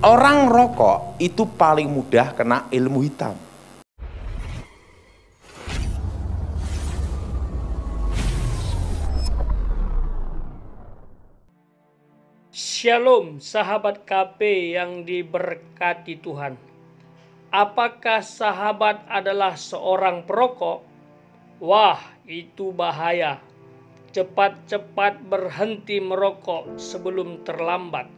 Orang rokok itu paling mudah kena ilmu hitam. Shalom sahabat KP yang diberkati Tuhan. Apakah sahabat adalah seorang perokok? Wah, itu bahaya. Cepat-cepat berhenti merokok sebelum terlambat.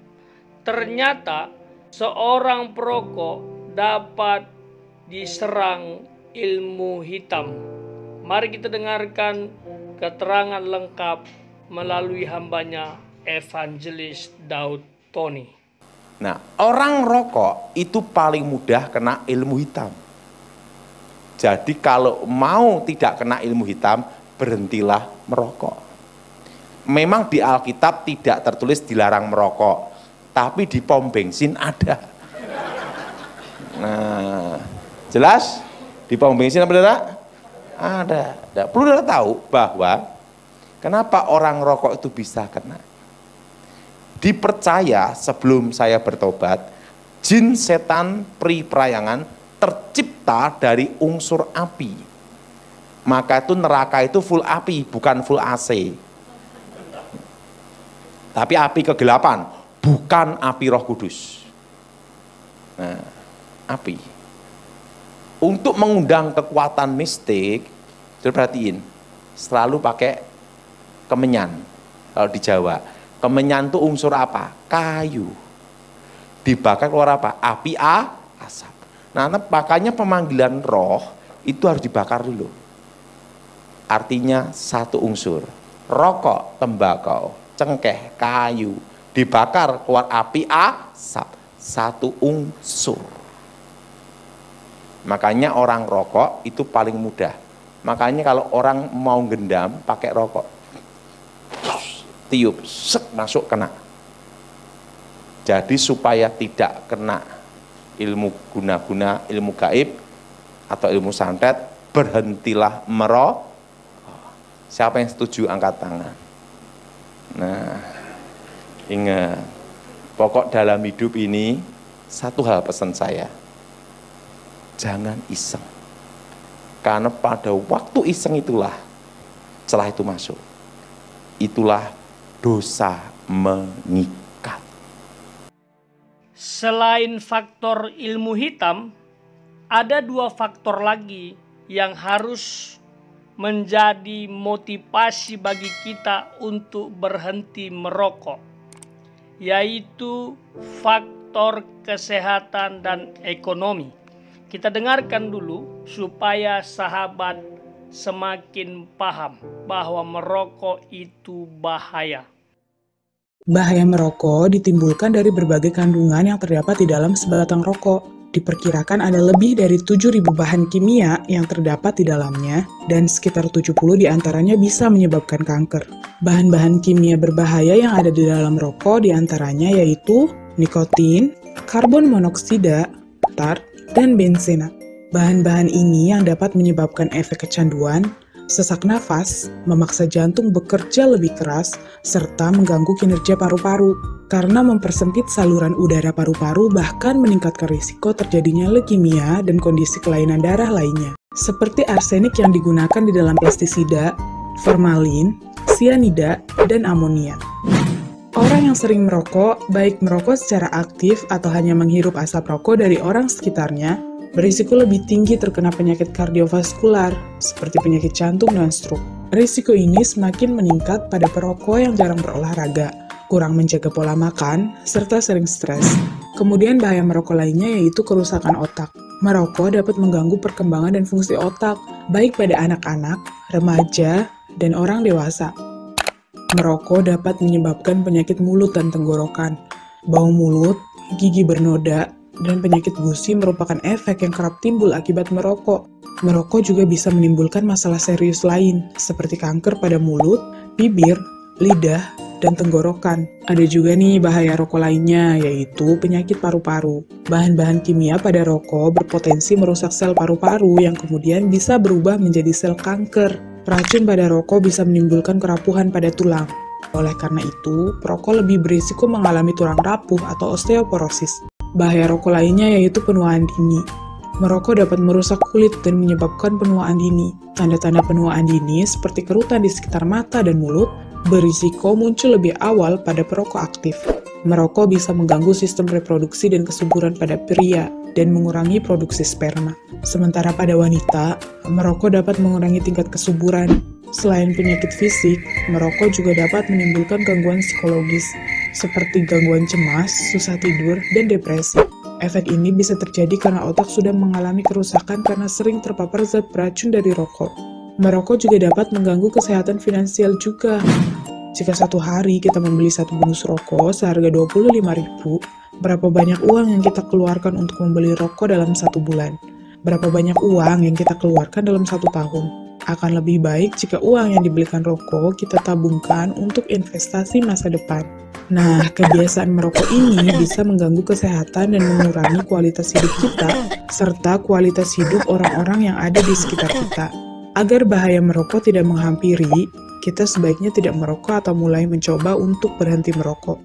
Ternyata seorang perokok dapat diserang ilmu hitam. Mari kita dengarkan keterangan lengkap melalui hambanya Evangelis Daud Tony. Nah, orang rokok itu paling mudah kena ilmu hitam. Jadi kalau mau tidak kena ilmu hitam, berhentilah merokok. Memang di Alkitab tidak tertulis dilarang merokok, tapi di pom bensin ada. Nah, jelas di pom bensin apa tidak? Ada. Perlu kita tahu bahwa kenapa orang rokok itu bisa kena. Dipercaya sebelum saya bertobat, jin, setan, peri, perayangan tercipta dari unsur api. Maka itu neraka itu full api, bukan full AC. Tapi api kegelapan, bukan api Roh Kudus. Nah, api. Untuk mengundang kekuatan mistik, perhatiin, selalu pakai kemenyan. Kalau di Jawa, kemenyan itu unsur apa? Kayu. Dibakar keluar apa? Api, asap. Nah, makanya pemanggilan roh itu harus dibakar dulu. Artinya satu unsur. Rokok, tembakau, cengkeh, kayu, dibakar keluar api, asap. Satu unsur. Makanya orang rokok itu paling mudah. Makanya kalau orang mau gendam pakai rokok, tiup, masuk kena. Jadi supaya tidak kena ilmu guna-guna, ilmu gaib atau ilmu santet, berhentilah merokok. Siapa yang setuju angkat tangan. Nah, ingat, pokok dalam hidup ini satu hal pesan saya, jangan iseng. Karena pada waktu iseng itulah celah itu masuk. Itulah dosa mengikat. Selain faktor ilmu hitam, ada dua faktor lagi yang harus menjadi motivasi bagi kita untuk berhenti merokok, yaitu faktor kesehatan dan ekonomi. Kita dengarkan dulu supaya sahabat semakin paham bahwa merokok itu bahaya. Bahaya merokok ditimbulkan dari berbagai kandungan yang terdapat di dalam sebatang rokok. Diperkirakan ada lebih dari 7.000 bahan kimia yang terdapat di dalamnya, dan sekitar 70 diantaranya bisa menyebabkan kanker. Bahan-bahan kimia berbahaya yang ada di dalam rokok diantaranya yaitu nikotin, karbon monoksida, tar, dan benzena. Bahan-bahan ini yang dapat menyebabkan efek kecanduan, sesak nafas, memaksa jantung bekerja lebih keras, serta mengganggu kinerja paru-paru. Karena mempersempit saluran udara paru-paru, bahkan meningkatkan risiko terjadinya leukemia dan kondisi kelainan darah lainnya. Seperti arsenik yang digunakan di dalam pestisida, formalin, sianida, dan amonia. Orang yang sering merokok, baik merokok secara aktif atau hanya menghirup asap rokok dari orang sekitarnya, berisiko lebih tinggi terkena penyakit kardiovaskular, seperti penyakit jantung dan stroke. Risiko ini semakin meningkat pada perokok yang jarang berolahraga, kurang menjaga pola makan, serta sering stres. Kemudian bahaya merokok lainnya yaitu kerusakan otak. Merokok dapat mengganggu perkembangan dan fungsi otak, baik pada anak-anak, remaja, dan orang dewasa. Merokok dapat menyebabkan penyakit mulut dan tenggorokan, bau mulut, gigi bernoda, dan penyakit gusi merupakan efek yang kerap timbul akibat merokok. Merokok juga bisa menimbulkan masalah serius lain, seperti kanker pada mulut, bibir, lidah, dan tenggorokan. Ada juga nih bahaya rokok lainnya, yaitu penyakit paru-paru. Bahan-bahan kimia pada rokok berpotensi merusak sel paru-paru yang kemudian bisa berubah menjadi sel kanker. Racun pada rokok bisa menimbulkan kerapuhan pada tulang. Oleh karena itu, perokok lebih berisiko mengalami tulang rapuh atau osteoporosis. Bahaya rokok lainnya yaitu penuaan dini. Merokok dapat merusak kulit dan menyebabkan penuaan dini. Tanda-tanda penuaan dini seperti kerutan di sekitar mata dan mulut berisiko muncul lebih awal pada perokok aktif. Merokok bisa mengganggu sistem reproduksi dan kesuburan pada pria dan mengurangi produksi sperma. Sementara pada wanita, merokok dapat mengurangi tingkat kesuburan. Selain penyakit fisik, merokok juga dapat menimbulkan gangguan psikologis seperti gangguan cemas, susah tidur, dan depresi. Efek ini bisa terjadi karena otak sudah mengalami kerusakan karena sering terpapar zat beracun dari rokok. Merokok juga dapat mengganggu kesehatan finansial juga. Jika satu hari kita membeli satu bungkus rokok seharga 25.000, berapa banyak uang yang kita keluarkan untuk membeli rokok dalam satu bulan? Berapa banyak uang yang kita keluarkan dalam satu tahun? Akan lebih baik jika uang yang dibelikan rokok kita tabungkan untuk investasi masa depan. Nah, kebiasaan merokok ini bisa mengganggu kesehatan dan mengurangi kualitas hidup kita, serta kualitas hidup orang-orang yang ada di sekitar kita. Agar bahaya merokok tidak menghampiri, kita sebaiknya tidak merokok atau mulai mencoba untuk berhenti merokok.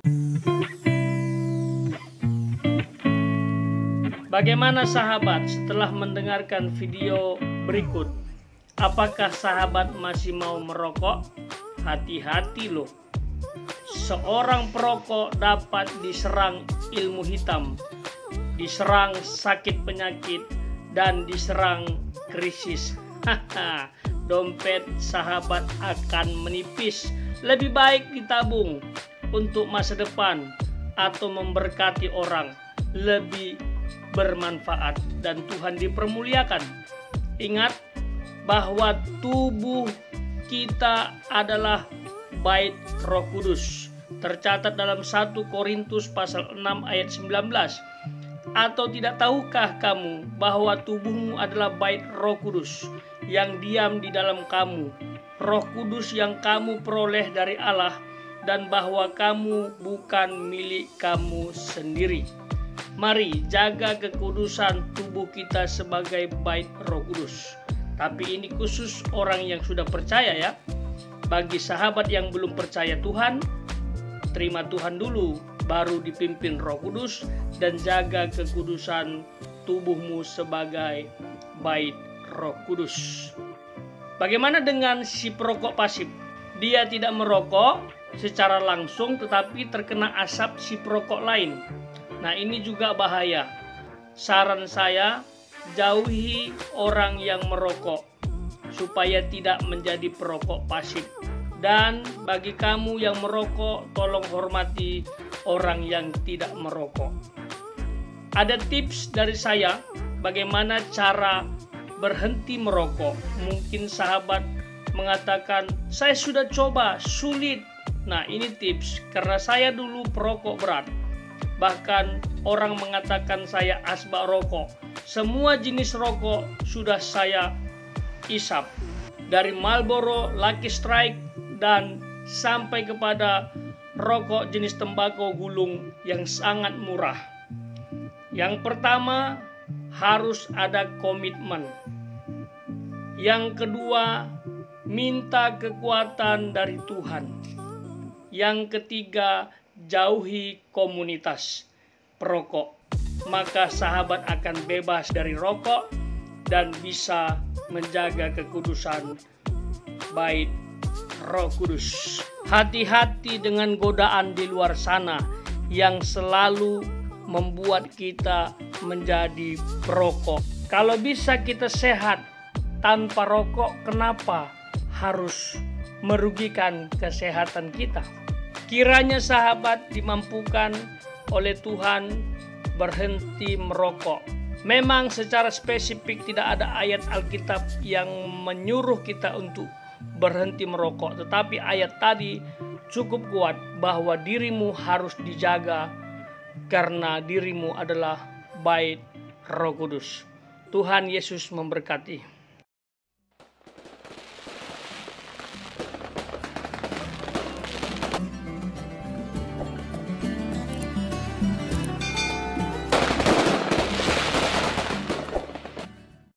Bagaimana sahabat setelah mendengarkan video berikut? Apakah sahabat masih mau merokok? Hati-hati loh. Seorang perokok dapat diserang ilmu hitam, diserang sakit penyakit, dan diserang krisis. Dompet sahabat akan menipis. Lebih baik ditabung untuk masa depan atau memberkati orang. Lebih bermanfaat dan Tuhan dipermuliakan. Ingat bahwa tubuh kita adalah bait Roh Kudus. Tercatat dalam 1 Korintus pasal 6 ayat 19. Atau tidak tahukah kamu bahwa tubuhmu adalah bait Roh Kudus yang diam di dalam kamu, Roh Kudus yang kamu peroleh dari Allah, dan bahwa kamu bukan milik kamu sendiri. Mari jaga kekudusan tubuh kita sebagai bait Roh Kudus. Tapi ini khusus orang yang sudah percaya ya. Bagi sahabat yang belum percaya Tuhan, terima Tuhan dulu, baru dipimpin Roh Kudus, dan jaga kekudusan tubuhmu sebagai bait Roh Kudus. Bagaimana dengan si perokok pasif? Dia tidak merokok secara langsung tetapi terkena asap si perokok lain. Nah, ini juga bahaya. Saran saya, jauhi orang yang merokok supaya tidak menjadi perokok pasif. Dan bagi kamu yang merokok, tolong hormati orang yang tidak merokok. Ada tips dari saya bagaimana cara berhenti merokok. Mungkin sahabat mengatakan, saya sudah coba, sulit. Nah, ini tips, karena saya dulu perokok berat. Bahkan orang mengatakan saya asbak rokok. Semua jenis rokok sudah saya isap. Dari Marlboro, Lucky Strike, dan sampai kepada rokok jenis tembakau gulung yang sangat murah. Yang pertama, harus ada komitmen. Yang kedua, minta kekuatan dari Tuhan. Yang ketiga, jauhi komunitas perokok. Maka sahabat akan bebas dari rokok dan bisa menjaga kekudusan bait Roh Kudus. Hati-hati dengan godaan di luar sana yang selalu membuat kita menjadi perokok. Kalau bisa kita sehat tanpa rokok, kenapa harus merugikan kesehatan kita? Kiranya sahabat dimampukan oleh Tuhan berhenti merokok. Memang secara spesifik tidak ada ayat Alkitab yang menyuruh kita untuk berhenti merokok, tetapi ayat tadi cukup kuat bahwa dirimu harus dijaga karena dirimu adalah bait Roh Kudus. Tuhan Yesus memberkati.